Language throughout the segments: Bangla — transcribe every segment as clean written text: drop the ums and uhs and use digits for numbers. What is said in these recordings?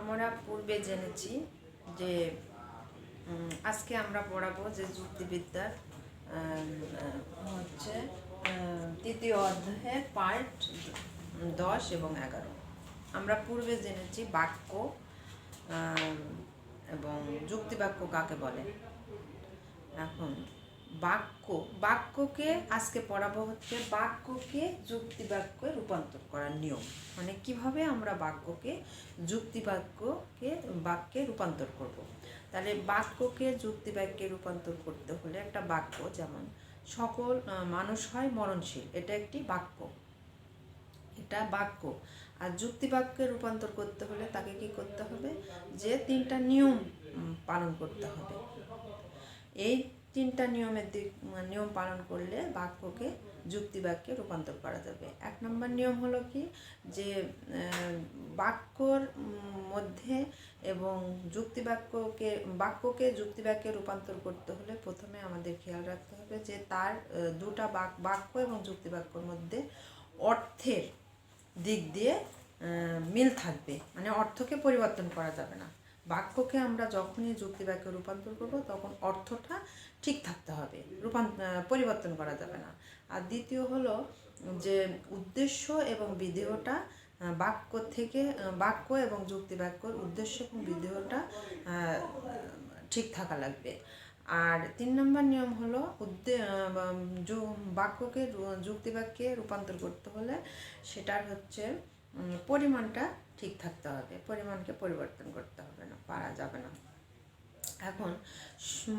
আমরা পূর্বে জেনেছি যে আজকে আমরা পড়াবো যে যুক্তিবিদ্যার হচ্ছে তৃতীয় অধ্যায়ের পার্ট 10 এবং 11। আমরা পূর্বে জেনেছি বাক্য এবং যুক্তিবাক্য কাকে বলে। এখন বাক্যকে আজকে পড়াবো হচ্ছে বাক্যকে যুক্তিবাক্যে রূপান্তর করার নিয়ম, মানে কিভাবে আমরা বাক্যকে বাক্যে রূপান্তর করব। তাহলে বাক্যকে যুক্তিবাক্যে রূপান্তর করতে হলে একটা বাক্য, যেমন সকল মানুষ হয় মরণশীল, এটা একটি বাক্য, এটা বাক্য। আর যুক্তিবাক্যে রূপান্তর করতে হলে তাকে কি করতে হবে, যে 3টা নিয়ম পালন করতে হবে। এই 3টা নিয়ম পালন করলে বাক্যকে যুক্তিবাক্যে রূপান্তর করা যাবে। 1 নম্বর নিয়ম হলো কি, যে বাক্যর মধ্যে এবং বাক্যকে যুক্তিবাক্যে রূপান্তর করতে হলে প্রথমে আমাদের খেয়াল রাখতে হবে যে তার দুটা বাক্য এবং যুক্তিবাক্যর মধ্যে অর্থের দিক দিয়ে মিল থাকবে, মানে অর্থকে পরিবর্তন করা যাবে না। বাক্যকে আমরা যখনই যুক্তিবাক্যে রূপান্তর করব তখন অর্থটা ঠিক থাকতে হবে, পরিবর্তন করা যাবে না। আর দ্বিতীয় হলো যে উদ্দেশ্য এবং বিধেয়টা বাক্য এবং যুক্তিবাক্যর উদ্দেশ্য এবং বিধেয়টা ঠিক থাকা লাগবে। আর 3 নম্বর নিয়ম হলো বাক্যকে যুক্তিবাক্যে রূপান্তর করতে হলে সেটার হচ্ছে পরিমাণটা ঠিক থাকতে হবে, পরিমাণকে পরিবর্তন করতে হবে না, পারা যাবে না। এখন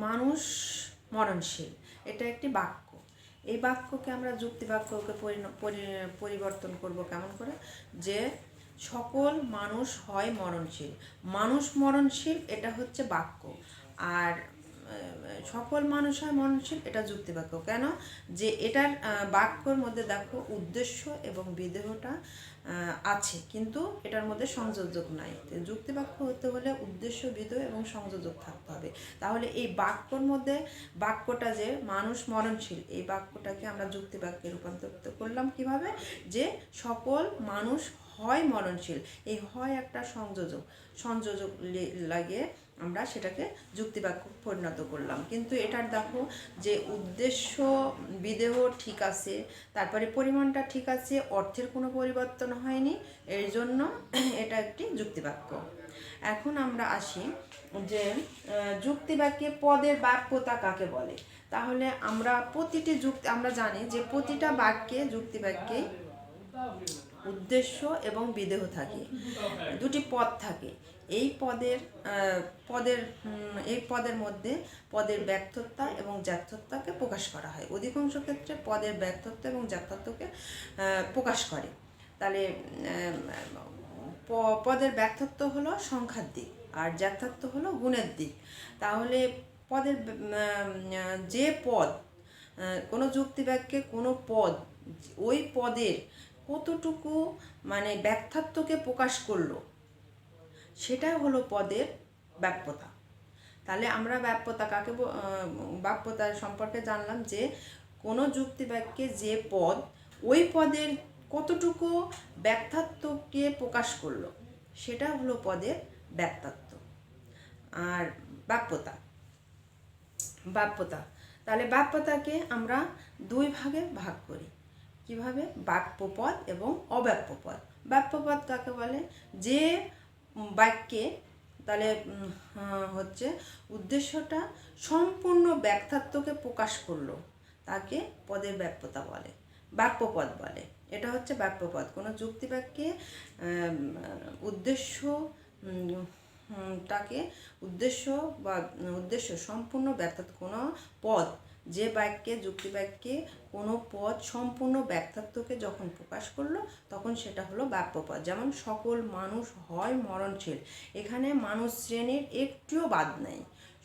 মানুষ মরণশীল, এটা একটি বাক্য। এই বাক্যকে আমরা যুক্তিবাক্যকে পরিবর্তন করব কেমন করে, যে সকল মানুষ হয় মরণশীল। মানুষ মরণশীল এটা হচ্ছে বাক্য, আর সকল মানুষ হয় মরণশীল এটা যুক্তিবাক্য। কেন, যে এটার বাক্যর মধ্যে দেখো উদ্দেশ্য এবং বিধেয়টা আছে, কিন্তু এটার মধ্যে সংযোজক নাই। যুক্তিবাক্য হতে হলে উদ্দেশ্য, বিধেয় এবং সংযোজক থাকতে হবে। তাহলে এই বাক্যর মধ্যে বাক্যটা যে মানুষ মরণশীল, এই বাক্যটাকে আমরা যুক্তিবাক্যে রূপান্তরিত করলাম কিভাবে, যে সকল মানুষ হয় মরণশীল। এই হয় একটা সংযোজক লাগিয়ে আমরা সেটাকে যুক্তিবাক্য পরিণত করলাম। কিন্তু এটার দেখো যে উদ্দেশ্য বিধেয় ঠিক আছে, তারপরে পরিমাণটা ঠিক আছে, অর্থের কোনো পরিবর্তন হয়নি, এর জন্য এটা একটি যুক্তিবাক্য। এখন আমরা আসি যে যুক্তিবাক্যে পদের বাক্যতা কাকে বলে। তাহলে আমরা জানি যে প্রতিটা যুক্তিবাক্যে উদ্দেশ্য এবং বিধেয় থাকে, দুটি পদ থাকে। এই পদের মধ্যে পদের ব্যর্থতা এবং যথার্থতাকে প্রকাশ করা হয়। অধিকাংশ ক্ষেত্রে পদের ব্যর্থতা এবং যথার্থকে প্রকাশ করে। তাহলে পদের ব্যর্থত্ব হলো সংখ্যার দিক, আর যথার্থ হলো গুণের দিক। তাহলে যে পদ, কোনো যুক্তিবাক্যে কোনো পদ ওই পদের কতটুকু মানে ব্যর্থত্বকে প্রকাশ করলো, সেটা হলো পদের ব্যাপ্যতা। তাহলে আমরা ব্যাপ্যতা সম্পর্কে জানলাম যে কোনো যুক্তিবাক্যে যে পদ ওই পদের কতটুকু ব্যর্থত্বকে প্রকাশ করলো, সেটা হলো পদের ব্যর্থত্ব। আর ব্যাপ্যতা তাহলে ব্যাপ্যতাকে আমরা 2 ভাগে ভাগ করি। কিভাবে, বাক্যপদ এবং অব্যাপ্যপদ। বাক্যপদ কাকে বলে, যে বাক্যে তাহলে হচ্ছে উদ্দেশ্যটা সম্পূর্ণ ব্যর্থত্বকে প্রকাশ করলো, তাকে পদের বাক্যপদ বলে। এটা হচ্ছে বাক্যপদ। কোনো যুক্তিবাক্যে উদ্দেশ্য সম্পূর্ণ ব্যর্থ কোনো পদ, যে যুক্তিবাক্যে কোনো পদ সম্পূর্ণ ব্যর্থত্বকে যখন প্রকাশ করলো তখন সেটা হলো বাক্যপদ। যেমন সকল মানুষ হয় মরণশীল, এখানে মানুষ শ্রেণীর একটুও বাদ নেই,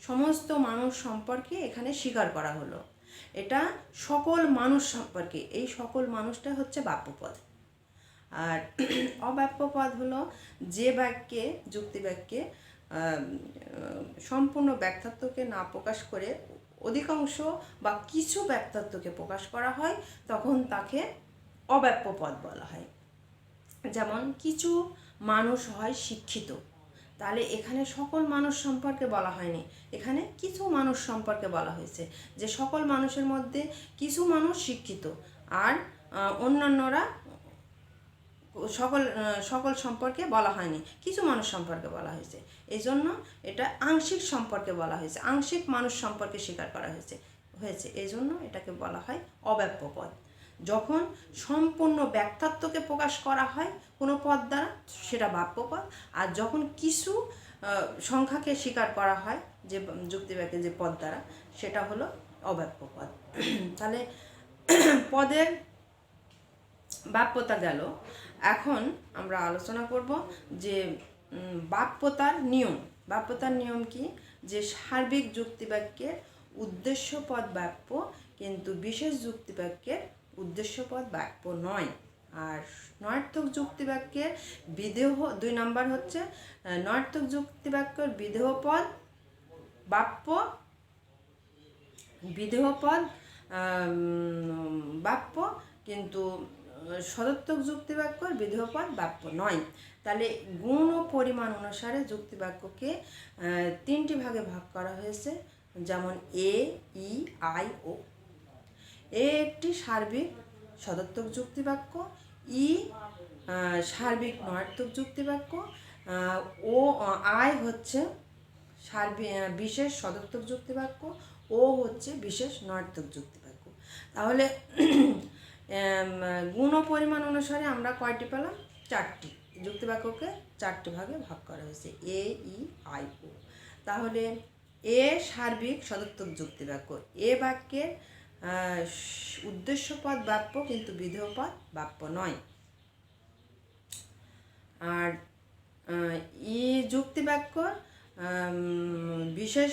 সমস্ত মানুষ সম্পর্কে এখানে স্বীকার করা হলো। এটা সকল মানুষ সম্পর্কে, এই সকল মানুষটা হচ্ছে বাক্যপদ। আর অবাক্যপদ হলো যে যুক্তিবাক্যে সম্পূর্ণ ব্যর্থত্বকে না প্রকাশ করে অধিকাংশ বা কিছু ব্যর্থত্বকে প্রকাশ করা হয়, তখন তাকে অব্যাপ্যপদ বলা হয়। যেমন কিছু মানুষ হয় শিক্ষিত, তাহলে এখানে সকল মানুষ সম্পর্কে বলা হয়নি, এখানে কিছু মানুষ সম্পর্কে বলা হয়েছে, যে সকল মানুষের মধ্যে কিছু মানুষ শিক্ষিত আর অন্যান্যরা সকল সম্পর্কে বলা হয়নি, কিছু মানুষ সম্পর্কে বলা হয়েছে। এই জন্য এটা আংশিক সম্পর্কে বলা হয়েছে, আংশিক মানুষ সম্পর্কে স্বীকার করা হয়েছে এই জন্য এটাকে বলা হয় অব্যাপ্য পদ। যখন সম্পূর্ণ ব্যক্তাত্বকে প্রকাশ করা হয় কোনো পদ দ্বারা সেটা বাপ্য পদ, আর যখন কিছু সংখ্যাকে স্বীকার করা হয় যে যুক্তিবাক্যে যে পদ দ্বারা সেটা হলো অব্যাপ্য পদ। তাহলে পদের বাপ্যতা গেল। এখন আমরা আলোচনা করব যে বাপ্যতার নিয়ম। বাপ্যতার নিয়ম কি? যে সার্বিক যুক্তিবাক্যের উদ্দেশ্যপদ বাক্য, কিন্তু বিশেষ যুক্তিবাক্যের উদ্দেশ্যপদ বাক্য নয়। আর নয়ার্থক যুক্তিবাক্যের বিধেয় 2 নম্বর হচ্ছে নয়ার্থক যুক্তিবাক্যের বিধেয় পদ বাপ্য, বিধেয় পদ বাপ্য, কিন্তু সদর্থক যুক্তিবাক্যের বিধেয় পদ বাপ্য নয়। তাহলে গুণ ও পরিমাণ অনুসারে যুক্তিবাক্যকে 3টি ভাগে ভাগ করা হয়েছে, যেমন এ, ই, আই, ও। এ একটি সার্বিক সদর্থক যুক্তিবাক্য, ই সার্বিক নয়ার্থক যুক্তিবাক্য, ও আই হচ্ছে বিশেষ সদর্থক যুক্তিবাক্য, ও হচ্ছে বিশেষ নয়ার্থক যুক্তিবাক্য। তাহলে গুণ ও পরিমাণ অনুসারে আমরা কয়টি পেলাম? 4টি। যুক্তিবাক্যকে 4টি ভাগে ভাগ করা হয়েছে, এ, ই, আই, ও। তাহলে এ সার্বিক সদর্থক যুক্তিবাক্য, এ বাক্যের উদ্দেশ্যপদ বাক্য, কিন্তু বিধেয় পদ বাক্য নয়। আর ই যুক্তিবাক্য বিশেষ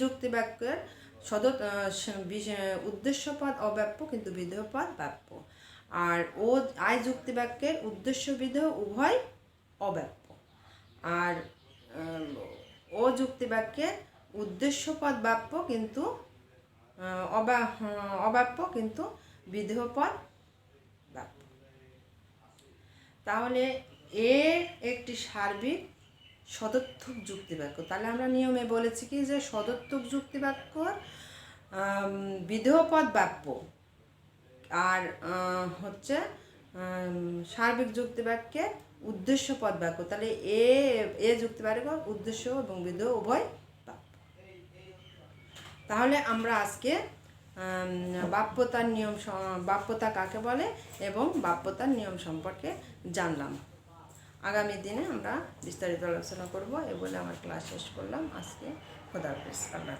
যুক্তিবাক্যের উদ্দেশ্যপদ অব্যাপ্য, কিন্তু বিধেয় পদ বাপ্য। আর ও আই যুক্তিবাক্যের উদ্দেশ্য বিধেয় উভয় অব্যাপ্য। আর ও যুক্তিবাক্যের উদ্দেশ্যপদ বাপ্য, কিন্তু অব্যাপ্য, কিন্তু বিধেয় পদ বাপ্য। তাহলে এ একটি সার্বিক সদর্থক যুক্তিবাক্য। তাহলে আমরা নিয়মে বলেছি কি যে সদর্থক যুক্তিবাক্যর বিধেয় পদ বাপ্য, আর হচ্ছে সার্বিক যুক্তিবাক্যের উদ্দেশ্যপদ বাক্য। তাহলে এ যুক্তিবাক্য উদ্দেশ্য এবং বিধেয় উভয় বাপ্য। তাহলে আমরা আজকে বাপ্যতার নিয়ম, বাপ্যতা কাকে বলে এবং বাপ্যতার নিয়ম সম্পর্কে জানলাম। আগামী দিনে আমরা বিস্তারিত আলোচনা করব। এ বলে আমার ক্লাস শেষ করলাম আজকে। খোদা হাফেজ। আল্লাহ।